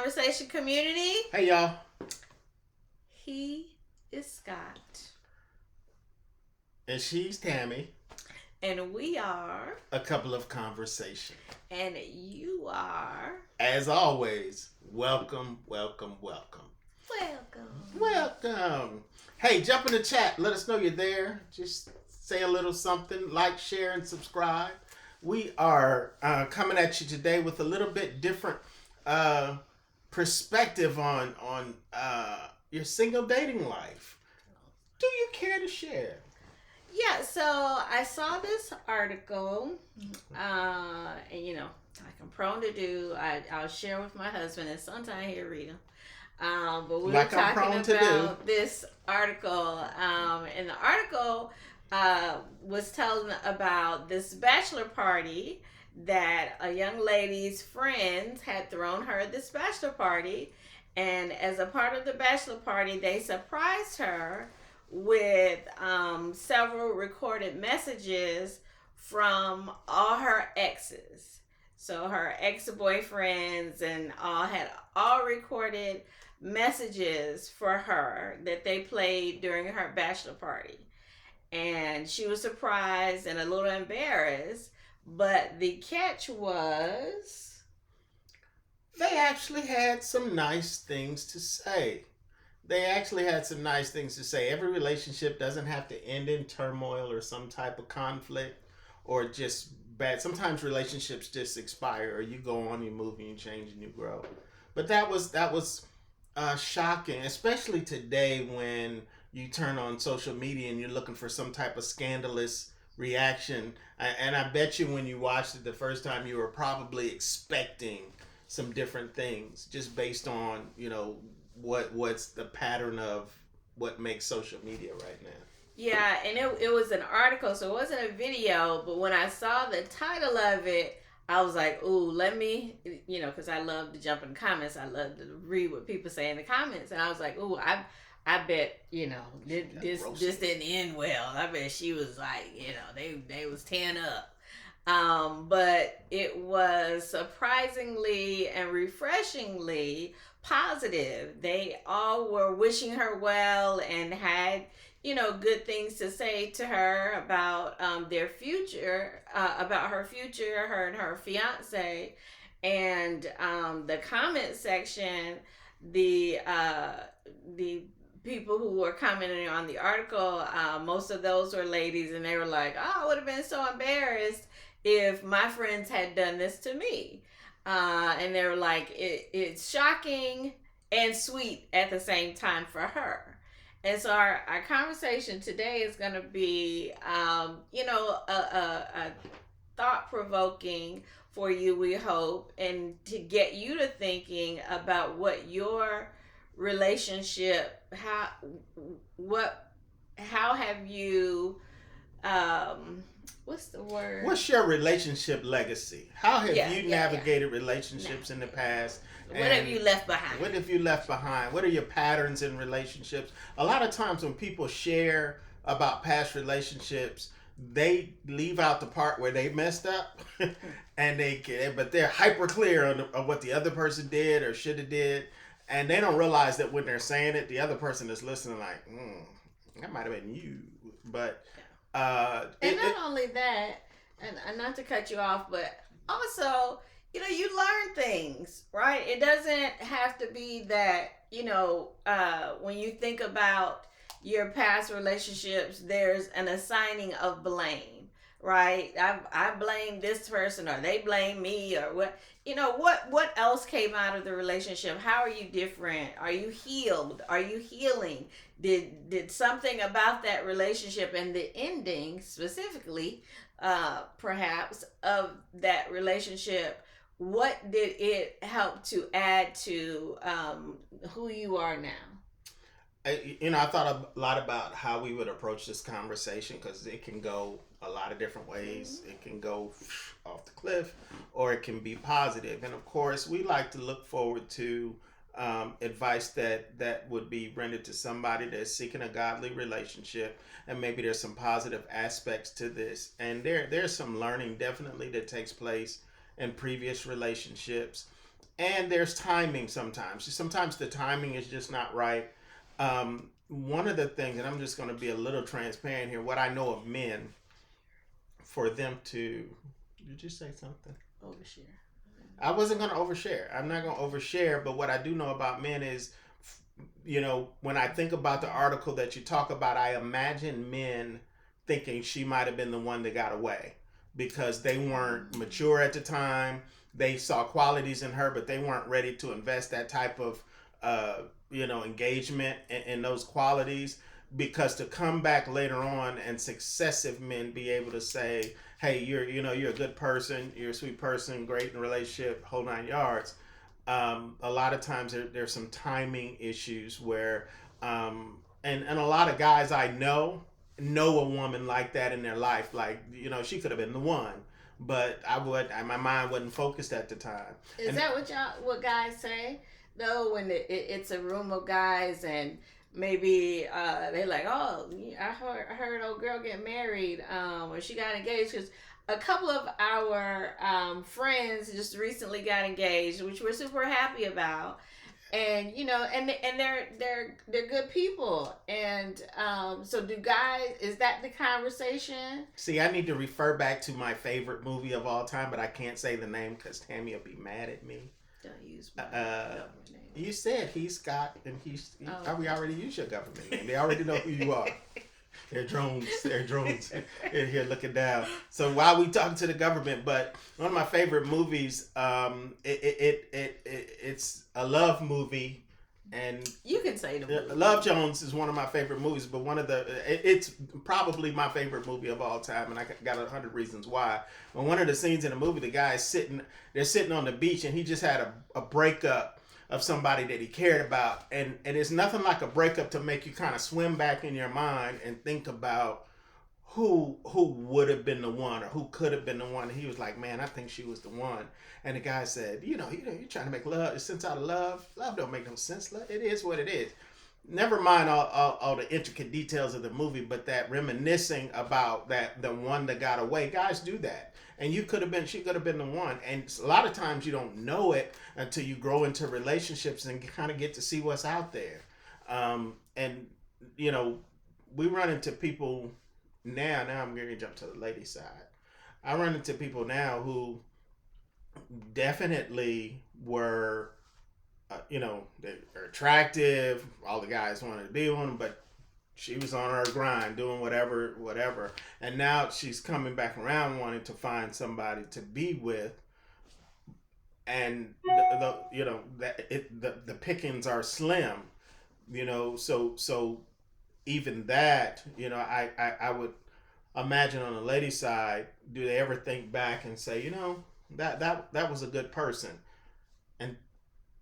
conversation community. Hey y'all. He is Scott. And she's Tammy. And we are A couple of conversation. And you are. As always, welcome. Welcome. Hey, jump in the chat. Let us know you're there. Just say a little something. Like, share, and subscribe. We are coming at you today with a little bit different perspective on your single dating life. Do you care to share? Yeah, so I saw this article, and like I'm prone to do, I'll share with my husband, and sometimes he'll read them. But we were talking about this article, and the article was telling about this bachelor party that a young lady's friends had thrown her at this bachelor party, and as a part of the bachelor party, they surprised her with several recorded messages from all her exes. So her ex-boyfriends and all had all recorded messages for her that they played during her bachelor party. And she was surprised and a little embarrassed, but the catch was they actually had some nice things to say. Every relationship doesn't have to end in turmoil or some type of conflict or just bad. Sometimes relationships just expire, or you go on, you move, and you change, and you grow. But that was shocking, especially today when you turn on social media and you're looking for some type of scandalous reaction. And I bet you when you watched it the first time, you were probably expecting some different things just based on, what's the pattern of what makes social media right now. Yeah, and it was an article, so it wasn't a video, but when I saw the title of it, I was like, ooh, let me, because I love to jump in the comments. I love to read what people say in the comments. And I was like, ooh, I bet, this didn't end well. I bet she was like, they was tearing up. But it was surprisingly and refreshingly positive. They all were wishing her well and had, good things to say to her about their future, about her future, her and her fiance. And the comment section, the people who were commenting on the article, most of those were ladies, and they were like, oh, I would have been so embarrassed if my friends had done this to me. And they were like, it's shocking and sweet at the same time for her. And so our conversation today is going to be, a thought-provoking for you, we hope, and to get you to thinking about what your relationship, how have you, what's the word? What's your relationship legacy? How have you navigated relationships in the past? What have you left behind? What are your patterns in relationships? A lot of times when people share about past relationships, they leave out the part where they messed up, but they're hyper clear on what the other person did or should have did, and they don't realize that when they're saying it, the other person is listening like, that might have been you, but. Only that, and not to cut you off, but also, you learn things, right? It doesn't have to be that, when you think about your past relationships, there's an assigning of blame, right? I blame this person, or they blame me, or what else came out of the relationship? How are you different? Are you healed? Are you healing? Did something about that relationship and the ending specifically, perhaps, of that relationship, what did it help to add to who you are now? I thought a lot about how we would approach this conversation, because it can go a lot of different ways. Mm-hmm. It can go off the cliff, or it can be positive. And of course, we like to look forward to advice that would be rendered to somebody that's seeking a godly relationship, and maybe there's some positive aspects to this. And there's some learning definitely that takes place in previous relationships. and there's timing sometimes. Sometimes the timing is just not right. One of the things, and I'm just going to be a little transparent here, what I know of men, for them to, did you say something? Overshare. I wasn't going to overshare. I'm not going to overshare, but what I do know about men is, when I think about the article that you talk about, I imagine men thinking she might have been the one that got away because they weren't mature at the time. They saw qualities in her, but they weren't ready to invest that type of, engagement in those qualities. Because to come back later on and successive men be able to say, "Hey, you're a good person, you're a sweet person, great in a relationship, whole 9 yards." A lot of times there's some timing issues where, and a lot of guys I know a woman like that in their life. Like, she could have been the one, but my mind wasn't focused at the time. Is that what guys say though when it's a room of guys and maybe they're like, oh, I heard old girl get married, or she got engaged, because a couple of our friends just recently got engaged, which we're super happy about. And and they're good people. And so do guys, is that the conversation? See, I need to refer back to my favorite movie of all time, but I can't say the name because Tammy will be mad at me. Don't use my government name. You said he's got, and we already used your government name. They already know who you are. They're drones. They're drones in here looking down. So while we talk to the government, but one of my favorite movies, it's a love movie, and you can say the movie. Love Jones is one of my favorite movies, but it's probably my favorite movie of all time, and I got 100 reasons why. But one of the scenes in the movie, the guy is they're sitting on the beach, and he just had a breakup of somebody that he cared about, and it's nothing like a breakup to make you kind of swim back in your mind and think about who would have been the one or who could have been the one. And he was like, man, I think she was the one. And the guy said, you're trying to make sense out of love. Love don't make no sense. It is what it is. Never mind all the intricate details of the movie, but that reminiscing about the one that got away. Guys do that. And she could have been the one. And a lot of times you don't know it until you grow into relationships and kind of get to see what's out there. And we run into people now I'm going to jump to the lady side. I run into people now who definitely were, they're attractive. All the guys wanted to be with them, but she was on her grind, doing whatever. And now she's coming back around wanting to find somebody to be with. And the pickings are slim, so even that, I would imagine on the lady side, do they ever think back and say, that was a good person, and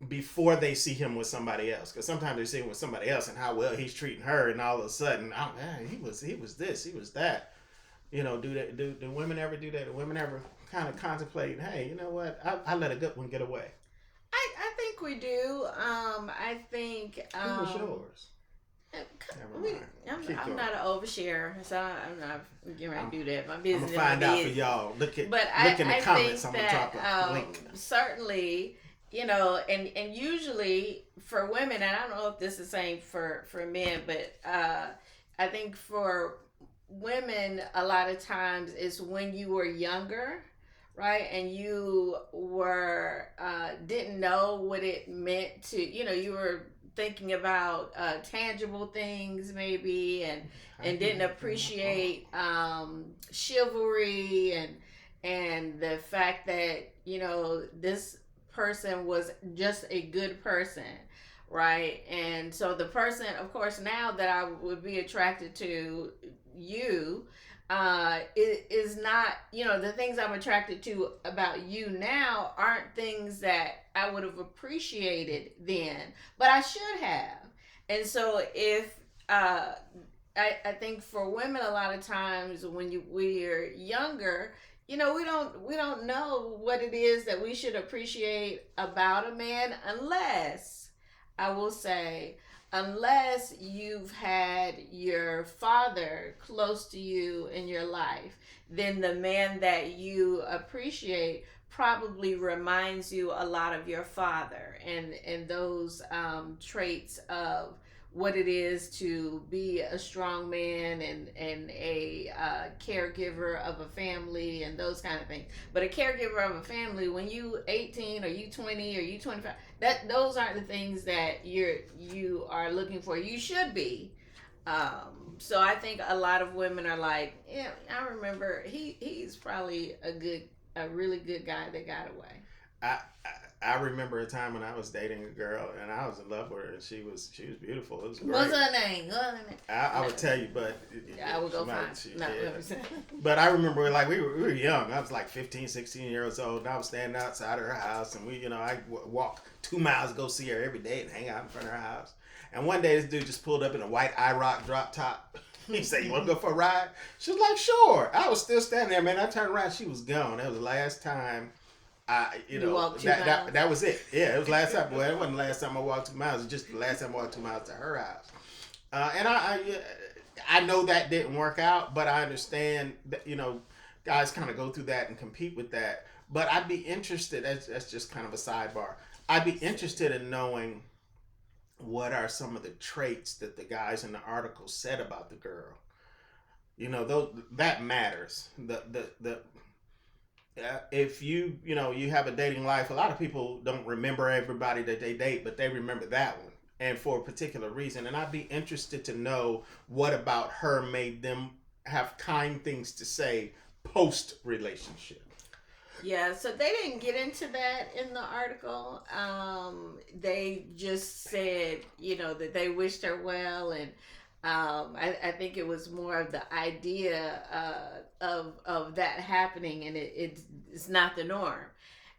before they see him with somebody else, because sometimes they see him with somebody else and how well he's treating her, and all of a sudden, oh man, he was this, he was that. Do women ever do that? Do women ever kind of contemplate, hey, you know what, I let a good one get away? I think we do. I think. Who was yours? I'm not an oversharer, so I'm not going to do that. My business. I'm gonna find out for y'all. Look in the comments. I'm gonna drop a link. Certainly, and usually for women, and I don't know if this is the same for men, but I think for women, a lot of times it's when you were younger, right, and you were didn't know what it meant to, you were thinking about tangible things maybe, and didn't appreciate chivalry and the fact that this person was just a good person, right? And so the person, of course, now that I would be attracted to you, is not, the things I'm attracted to about you now aren't things that I would have appreciated then, but I should have. And so if I think for women, a lot of times when we're younger, we don't know what it is that we should appreciate about a man, unless, I will say, unless you've had your father close to you in your life, then the man that you appreciate probably reminds you a lot of your father, and those traits of what it is to be a strong man and a caregiver of a family and those kind of things. But a caregiver of a family, when you 18 or you 20 or you 25, that those aren't the things that you are looking for. You should be. So I think a lot of women are like, yeah, I remember he's probably a really good guy that got away. I, I remember a time when I was dating a girl and I was in love with her and she was beautiful. It was great. What's her name? I would tell you, but I would go find. No, yeah. But I remember like we were young. I was like 15, 16 years old. And I was standing outside of her house and I walk 2 miles to go see her every day and hang out in front of her house. And one day this dude just pulled up in a white IROC drop top. He said, "You want to go for a ride?" She was like, "Sure." I was still standing there, man. I turned around, she was gone. That was the last time that was it. Yeah, it was the last time. Well, it wasn't the last time I walked 2 miles. It was just the last time I walked 2 miles to her house. And I know that didn't work out, but I understand that guys kind of go through that and compete with that. But I'd be interested. That's just kind of a sidebar. I'd be interested in knowing what are some of the traits that the guys in the article said about the girl. Those that matters. The if you have a dating life, a lot of people don't remember everybody that they date, but they remember that one, and for a particular reason. And I'd be interested to know what about her made them have kind things to say post relationship. Yeah, so they didn't get into that in the article. They just said, that they wished her well, and I think it was more of the idea of that happening, and it's not the norm.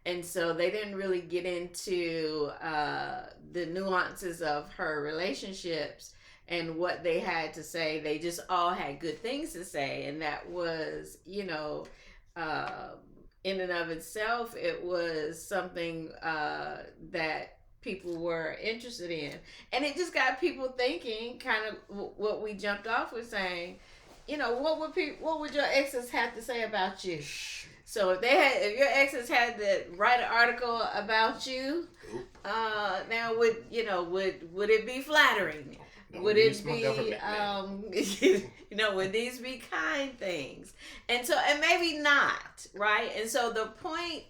And so they didn't really get into the nuances of her relationships and what they had to say. They just all had good things to say, and that was, in and of itself, it was something that people were interested in, and it just got people thinking. Kind of what we jumped off with saying, what would your exes have to say about you? So if your exes had to write an article about you, now would it be flattering? Would it be would these be kind things? And maybe not, right? And so the point,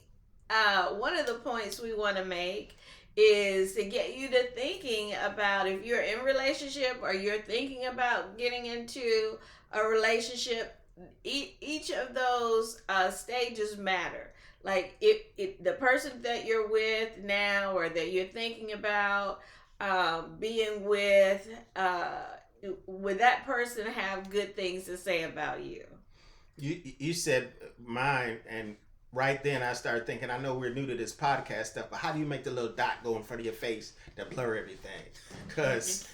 one of the points we want to make is to get you to thinking about, if you're in a relationship or you're thinking about getting into a relationship, each of those stages matter. Like if the person that you're with now or that you're thinking about being with, would that person have good things to say about you? You said mine, and right then I started thinking, I know we're new to this podcast stuff, but how do you make the little dot go in front of your face that blur everything? Because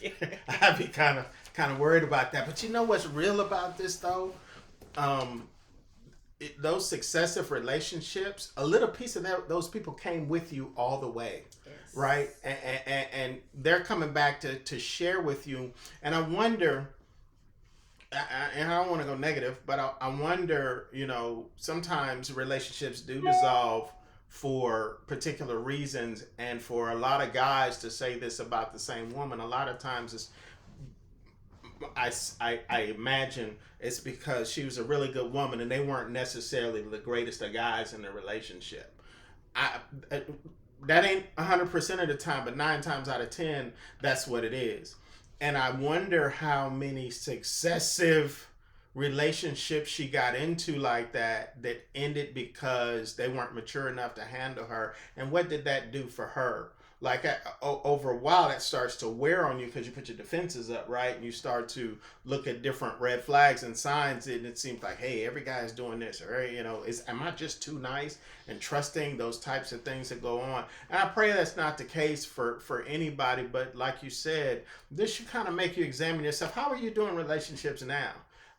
I'd be kind of worried about that. But you know what's real about this though? Those successive relationships, a little piece of those people came with you all the way. Yes. Right? And they're coming back to share with you. And I wonder, and I don't want to go negative, but I wonder, sometimes relationships do dissolve for particular reasons. And for a lot of guys to say this about the same woman, a lot of times it's, I imagine it's because she was a really good woman and they weren't necessarily the greatest of guys in the relationship. That ain't 100% of the time, but 9 times out of 10, that's what it is. And I wonder how many successive relationships she got into like that ended because they weren't mature enough to handle her. And what did that do for her? Like over a while, that starts to wear on you because you put your defenses up, right? And you start to look at different red flags and signs, and it seems like, hey, every guy is doing this, or am I just too nice and trusting? Those types of things that go on. And I pray that's not the case for anybody, but like you said, this should kind of make you examine yourself. How are you doing relationships now?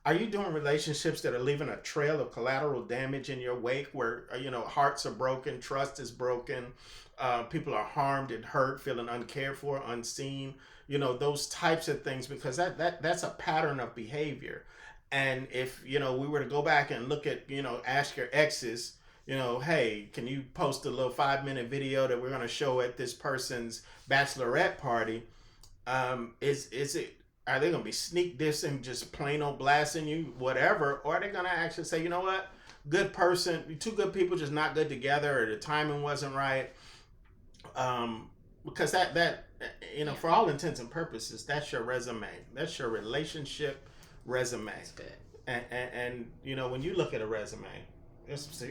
Are you doing relationships that are leaving a trail of collateral damage in your wake where, hearts are broken, trust is broken, people are harmed and hurt, feeling uncared for, unseen, those types of things, because that's a pattern of behavior. And if, we were to go back and look at, ask your exes, hey, can you post a little 5-minute video that we're going to show at this person's bachelorette party? Is it, are they going to be sneak dissing, just plain old blasting you, whatever, or are they going to actually say, you know what, good person, two good people just not good together, or the timing wasn't right? Because that for all intents and purposes, that's your resume, that's your relationship resume. That's good. And when you look at a resume, it's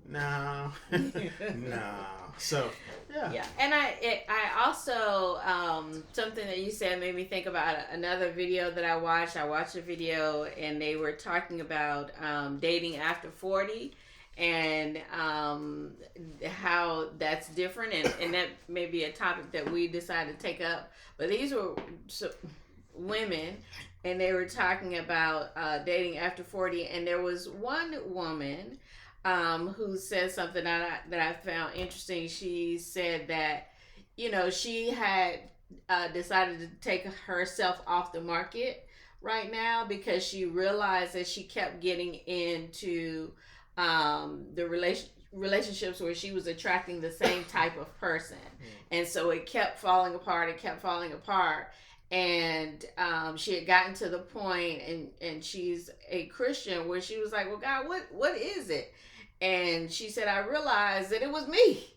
no, no. So yeah. And I also something that you said made me think about another video that I watched. I watched a video and they were talking about dating after 40 and how that's different, and that may be a topic that we decided to take up. But these were women, and they were talking about dating after 40, and there was one woman who said something that I found interesting. She said that, she had decided to take herself off the market right now because she realized that she kept getting into the relationships where she was attracting the same type of person. And so it kept falling apart. And she had gotten to the point, and she's a Christian, where she was like, well, God, what is it? And she said, I realized that it was me.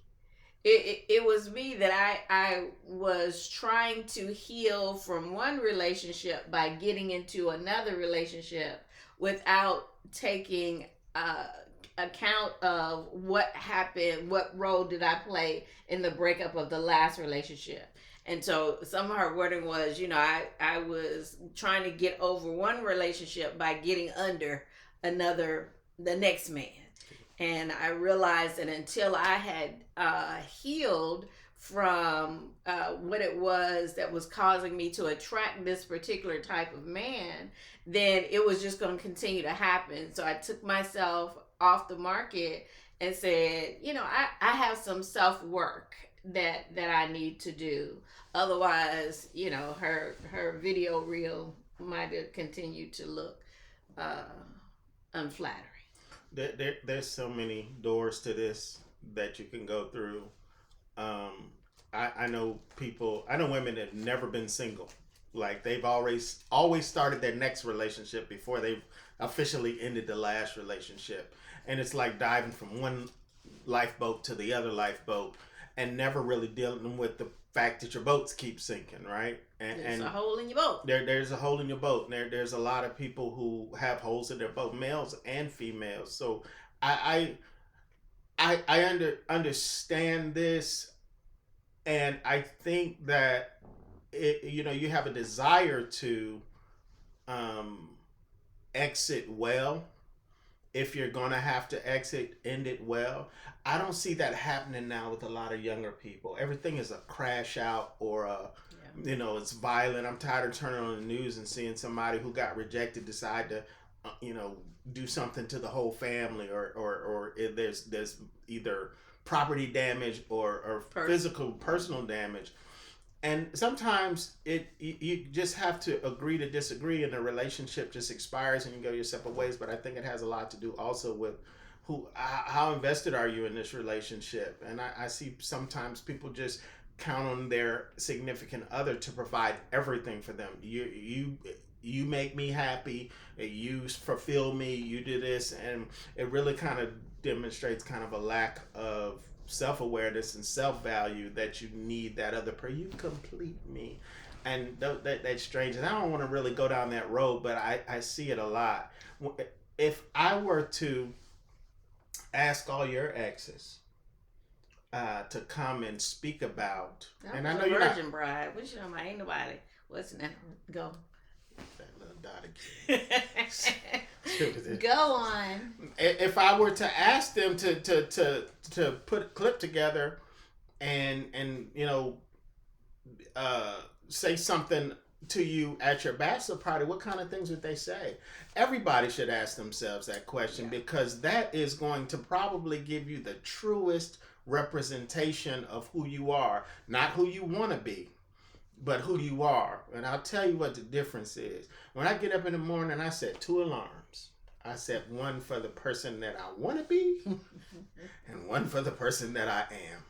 It was me, that I was trying to heal from one relationship by getting into another relationship without taking account of what happened, what role did I play in the breakup of the last relationship. And so some of her wording was, I was trying to get over one relationship by getting under the next man. And I realized that until I had healed from what it was that was causing me to attract this particular type of man, then it was just going to continue to happen. So I took myself off the market and said, I have some self-work that I need to do. Otherwise, her video reel might have continued to look unflattering. There's so many doors to this that you can go through. I know women that have never been single. Like, they've always started their next relationship before they've officially ended the last relationship. And it's like diving from one lifeboat to the other lifeboat and never really dealing with the fact that your boats keep sinking, right? There's a hole in your boat. There's a hole in your boat. There's a lot of people who have holes in their boat, males and females. So I understand this, and I think that you have a desire to exit well. If you're gonna have to end it well. I don't see that happening now with a lot of younger people. Everything is a crash out, or it's violent. I'm tired of turning on the news and seeing somebody who got rejected decide to, do something to the whole family, or if there's either property damage or physical personal damage. And sometimes you just have to agree to disagree, and the relationship just expires and you go your separate ways. But I think it has a lot to do also with how invested are you in this relationship. And I see sometimes people just count on their significant other to provide everything for them. You make me happy, you fulfill me, you do this, and it really kind of demonstrates kind of a lack of self-awareness and self-value, that you need that other person. You complete me. And that's strange, and I don't want to really go down that road, but I see it a lot. If I were to ask all your exes to come and speak about, and I know you're not virgin bride, what you know about? Ain't nobody. What's that? Go. That little dot again. Go on. If I were to ask them to put a clip together and say something to you at your bachelor party, what kind of things would they say? Everybody should ask themselves that question, because that is going to probably give you the truest representation of who you are, not who you want to be, but who you are. And I'll tell you what the difference is. When I get up in the morning, I set 2 alarms. I set one for the person that I want to be and one for the person that I am.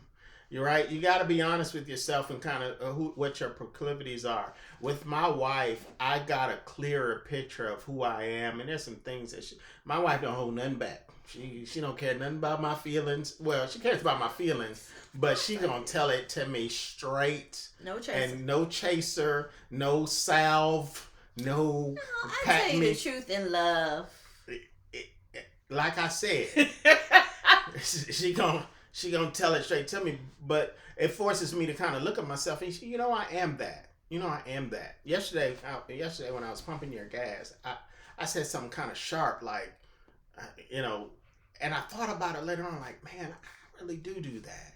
You're right. You got to be honest with yourself and kind of what your proclivities are. With my wife, I got a clearer picture of who I am, and there's some things that my wife don't hold nothing back. She don't care nothing about my feelings. Well, she cares about my feelings, but she gonna tell it to me straight. No chaser. And no chaser, no salve, no. No, I tell you the truth in love. Like I said, she gonna tell it straight to me, but it forces me to kind of look at myself and I am that. I am that. Yesterday when I was pumping your gas, I said something kind of sharp, like, and I thought about it later on, like, man, I really do that.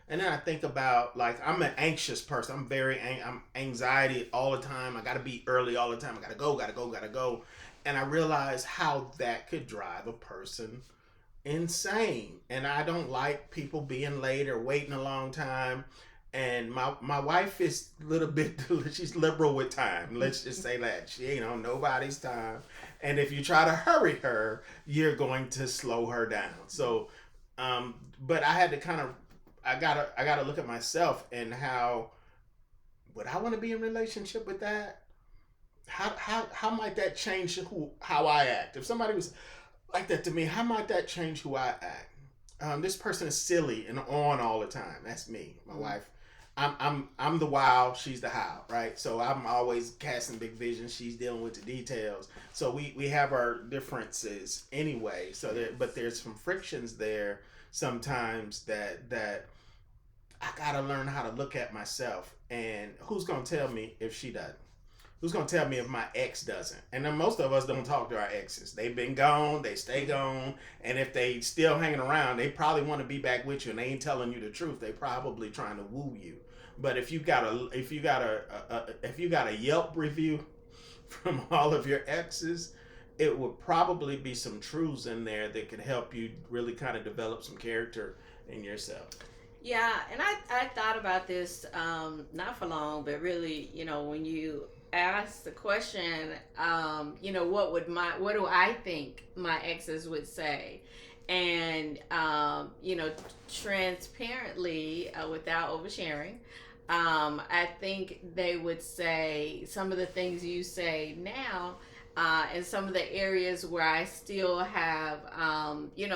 And then I think about, like, I'm an anxious person. I'm anxiety all the time. I got to be early all the time. I got to go. And I realize how that could drive a person insane. And I don't like people being late or waiting a long time. And my wife is a little bit, she's liberal with time. Let's just say that. She ain't on nobody's time. And if you try to hurry her, you're going to slow her down. So, but I had to kind of, I gotta look at myself and how, would I want to be in a relationship with that? How might that change how I act? If somebody was like that to me, how might that change who I act? This person is silly and on all the time. That's me, my wife. I'm the wow, she's the how, right? So I'm always casting big vision. She's dealing with the details. So we have our differences anyway. But there's some frictions there sometimes that I gotta learn how to look at myself. And who's gonna tell me if she doesn't? Who's gonna tell me if my ex doesn't? And then most of us don't talk to our exes. They've been gone, they stay gone, and if they still hanging around, they probably want to be back with you, and they ain't telling you the truth. They probably trying to woo you. But if you got a Yelp review from all of your exes, it would probably be some truths in there that could help you really kind of develop some character in yourself. Yeah, and I thought about this not for long, but really, when you ask the question, what do I think my exes would say? And transparently, without oversharing, I think they would say some of the things you say now, and some of the areas where I still have,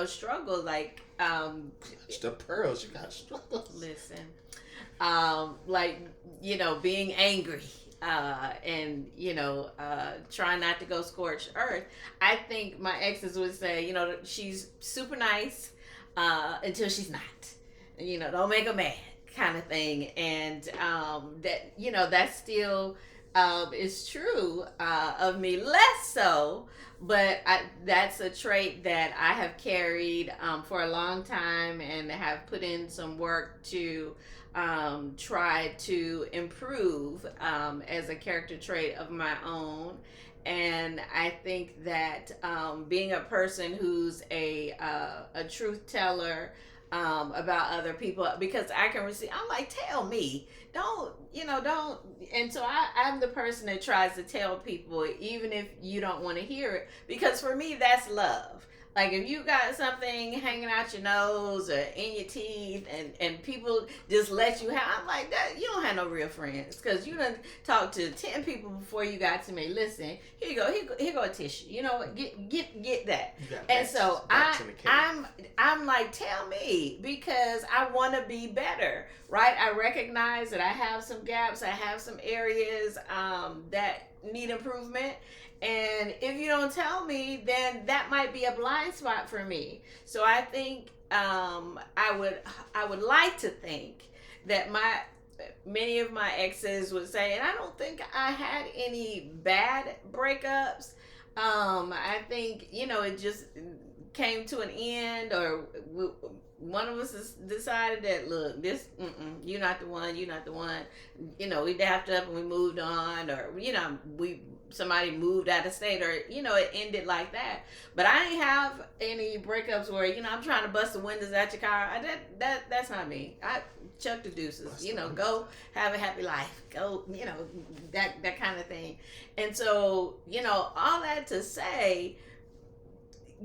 struggle, like, the pearls, you got struggles. Listen, being angry, and trying not to go scorched earth. I think my exes would say, she's super nice until she's not. Don't make her mad, kind of thing. And that still is true of me, less so. But that's a trait that I have carried for a long time and have put in some work to try to improve as a character trait of my own. And I think that being a person who's a truth teller about other people, because I can receive, I'm like, tell me, don't. And so I'm the person that tries to tell people, even if you don't want to hear it, because for me, that's love. Like, if you got something hanging out your nose or in your teeth, and people just let you have, I'm like, that you don't have no real friends, because you done talked to 10 people before you got to me. Listen, here you go a tissue. Get that. And so I'm like, tell me, because I want to be better, right? I recognize that I have some gaps, I have some areas that need improvement. And if you don't tell me, then that might be a blind spot for me. So I think I would like to think that many of my exes would say, and I don't think I had any bad breakups. I think it just came to an end, or one of us decided that, look, this, you're not the one. We dapped up and we moved on, or somebody moved out of state, or it ended like that. But I ain't have any breakups where I'm trying to bust the windows at your car. That's not me. I chuck the deuces. Go have a happy life. Go, that kind of thing. And so all that to say,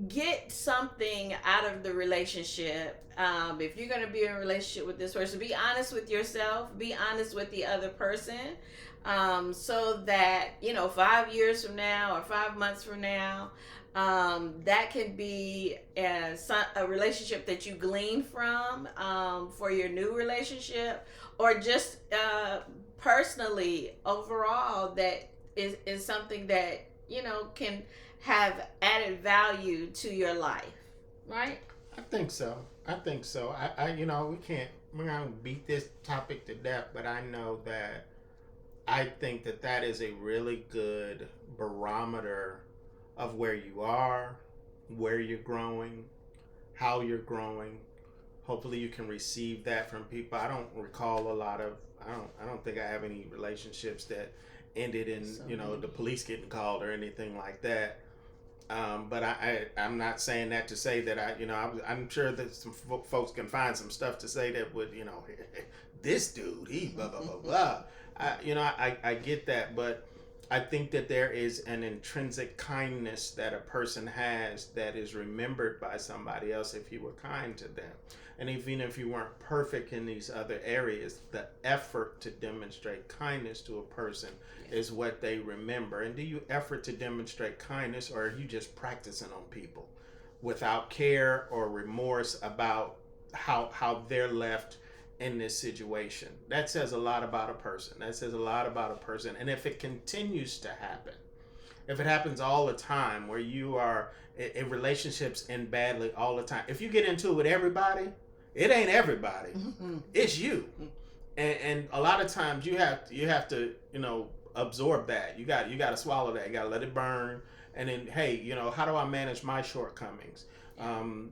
get something out of the relationship. If you're going to be in a relationship with this person, be honest with yourself, be honest with the other person, so that, 5 years from now or 5 months from now, that can be a relationship that you glean from, for your new relationship, or just personally overall, that is something that can have added value to your life, right? I think so. We're not gonna beat this topic to death, but I know that I think that that is a really good barometer of where you are, where you're growing, how you're growing. Hopefully, you can receive that from people. I don't recall a lot of. I don't think I have any relationships that ended in the police getting called or anything like that. But I'm not saying that to say that I'm sure that some folks can find some stuff to say that would this dude, he blah blah blah blah. I get that, but I think that there is an intrinsic kindness that a person has that is remembered by somebody else if you were kind to them. And even if you weren't perfect in these other areas, the effort to demonstrate kindness to a person is what they remember. And do you effort to demonstrate kindness, or are you just practicing on people without care or remorse about how they're left in this situation? That says a lot about a person. And if it continues to happen, if it happens all the time, where you are in relationships end badly all the time, if you get into it with everybody, it ain't everybody. It's you. And a lot of times you have to absorb that. You got to swallow that. You got to let it burn. And then, hey, how do I manage my shortcomings? And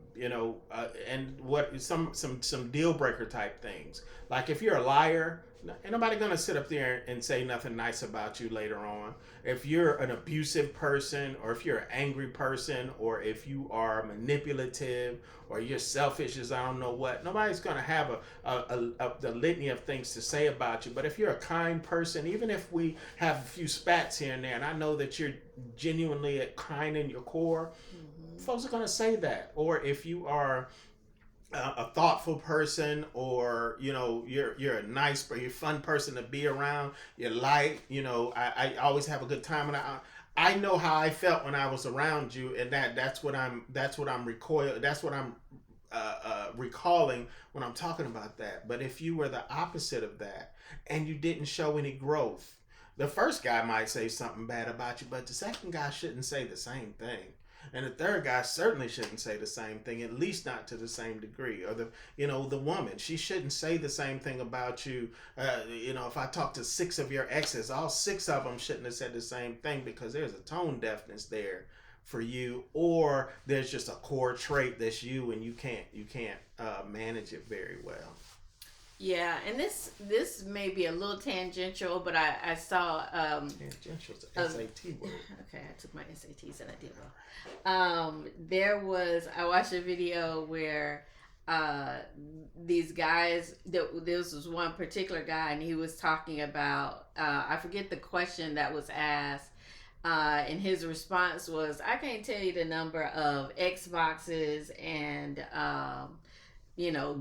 what some deal breaker type things. Like if you're a liar, ain't nobody gonna sit up there and say nothing nice about you later on. If you're an abusive person, or if you're an angry person, or if you are manipulative, or you're selfish as I don't know what, nobody's gonna have the litany of things to say about you. But if you're a kind person, even if we have a few spats here and there, and I know that you're genuinely kind in your core, folks are gonna say that. Or if you are a thoughtful person, or you're a nice, you're a fun person to be around, you're light, I always have a good time, and I know how I felt when I was around you, and that's what I'm recalling when I'm talking about that. But if you were the opposite of that and you didn't show any growth, the first guy might say something bad about you, but the second guy shouldn't say the same thing. And the third guy certainly shouldn't say the same thing, at least not to the same degree. Or the woman, she shouldn't say the same thing about you. If I talk to 6 of your exes, all 6 of them shouldn't have said the same thing, because there's a tone deafness there for you, or there's just a core trait that's you, and you can't manage it very well. Yeah, and this may be a little tangential, but I saw tangential is an SAT word. Okay, I took my SATs and I did well. I watched a video where these guys, this was one particular guy, and he was talking about, I forget the question that was asked, and his response was, I can't tell you the number of Xboxes and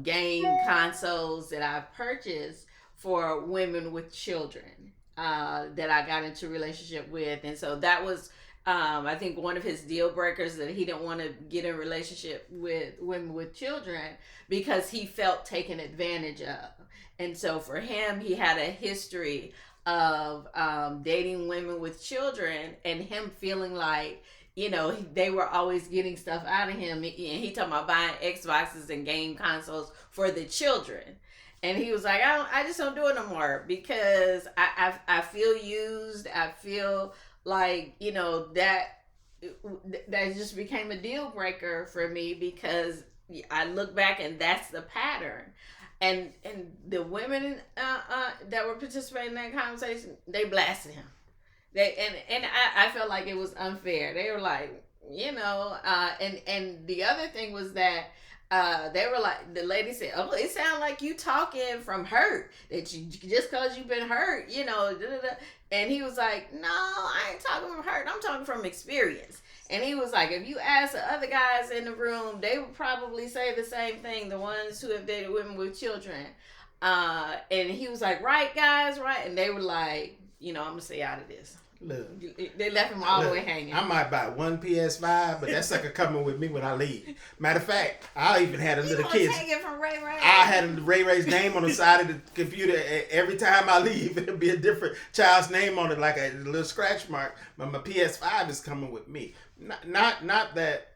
game consoles that I've purchased for women with children that I got into a relationship with. And so that was, I think, one of his deal breakers, that he didn't want to get in a relationship with women with children because he felt taken advantage of. And so for him, he had a history of dating women with children, and him feeling like, they were always getting stuff out of him. And he talking about buying Xboxes and game consoles for the children. And he was like, I just don't do it no more, because I feel used. I feel like, that just became a deal breaker for me, because I look back and that's the pattern. And the women that were participating in that conversation, they blasted him. I felt like it was unfair. They were like, and the other thing was that they were like, the lady said, oh, it sounds like you talking from hurt, that you just cause you've been hurt, da, da, da. And he was like, no, I ain't talking from hurt, I'm talking from experience. And he was like, if you ask the other guys in the room, they would probably say the same thing. The ones who have dated women with children. And he was like, right, guys, right? And they were like, I'm gonna stay out of this. Look, they left him all the way hanging. I might buy one PS5, but that sucker coming with me when I leave. Matter of fact, I even had a little kid. Take it from Ray Ray. I had Ray Ray's name on the side of the computer. Every time I leave, it'll be a different child's name on it, like a little scratch mark. But my PS5 is coming with me. Not that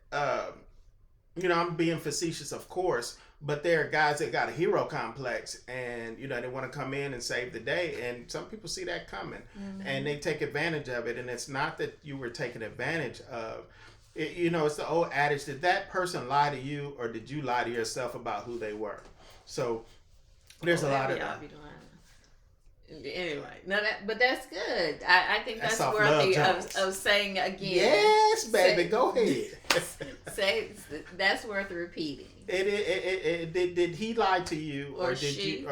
I'm being facetious, of course. But there are guys that got a hero complex, and they want to come in and save the day, and some people see that coming, and they take advantage of it. And it's not that you were taken advantage of. It's the old adage: did that person lie to you, or did you lie to yourself about who they were? So there's a lot of that. Anyway, but that's good. I think that's worthy of saying again. Yes, baby, go ahead. Say that's worth repeating. Did he lie to you, or did she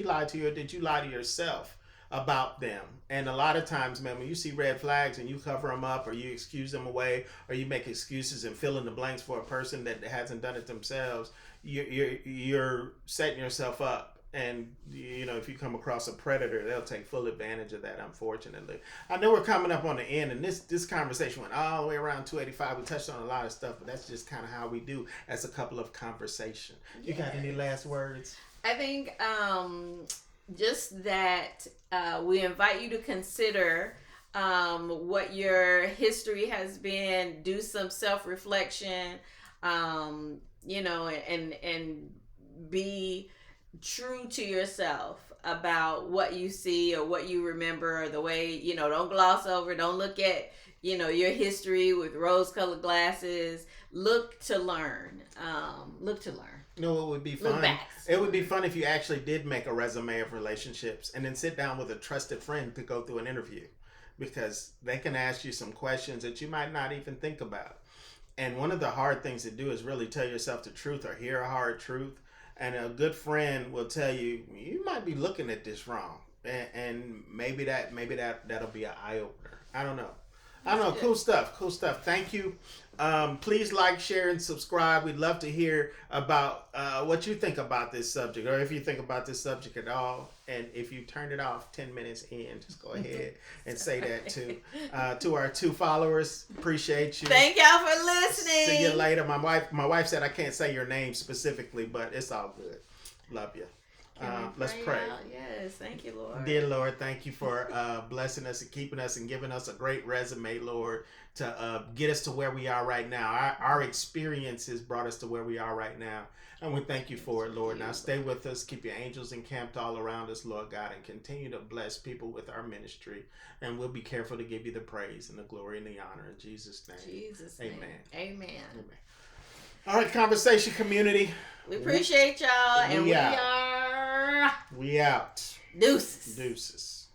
lie to you, or did you lie to yourself about them? And a lot of times, man, when you see red flags and you cover them up, or you excuse them away, or you make excuses and fill in the blanks for a person that hasn't done it themselves, you're setting yourself up. And if you come across a predator, they'll take full advantage of that, unfortunately. I know we're coming up on the end, and this conversation went all the way around 285. We touched on a lot of stuff, but that's just kind of how we do as a couple of conversation. You got any last words? I think just that we invite you to consider what your history has been. Do some self-reflection, and be true to yourself about what you see or what you remember, or the way, don't gloss over, don't look at, your history with rose-colored glasses. Look to learn. What would be fun? It would be fun if you actually did make a resume of relationships and then sit down with a trusted friend to go through an interview, because they can ask you some questions that you might not even think about. And one of the hard things to do is really tell yourself the truth, or hear a hard truth. And a good friend will tell you, you might be looking at this wrong, and maybe that'll be an eye opener. I don't know. Cool stuff. Thank you. Please like, share, and subscribe. We'd love to hear about what you think about this subject, or if you think about this subject at all. And if you turned it off 10 minutes in, just go ahead and say that to our 2 followers. Appreciate you. Thank y'all for listening. See you later. My wife said I can't say your name specifically, but it's all good. Love you. Let's pray. Yes, thank you, Lord. Dear Lord, thank you for blessing us and keeping us and giving us a great resume, Lord, to get us to where we are right now. Our experiences brought us to where we are right now. And we thank you for it, Lord. Now stay with us. Keep your angels encamped all around us, Lord God, and continue to bless people with our ministry. And we'll be careful to give you the praise and the glory and the honor in Jesus' name. Amen. All right, conversation community. We appreciate y'all, and we are out. Deuces.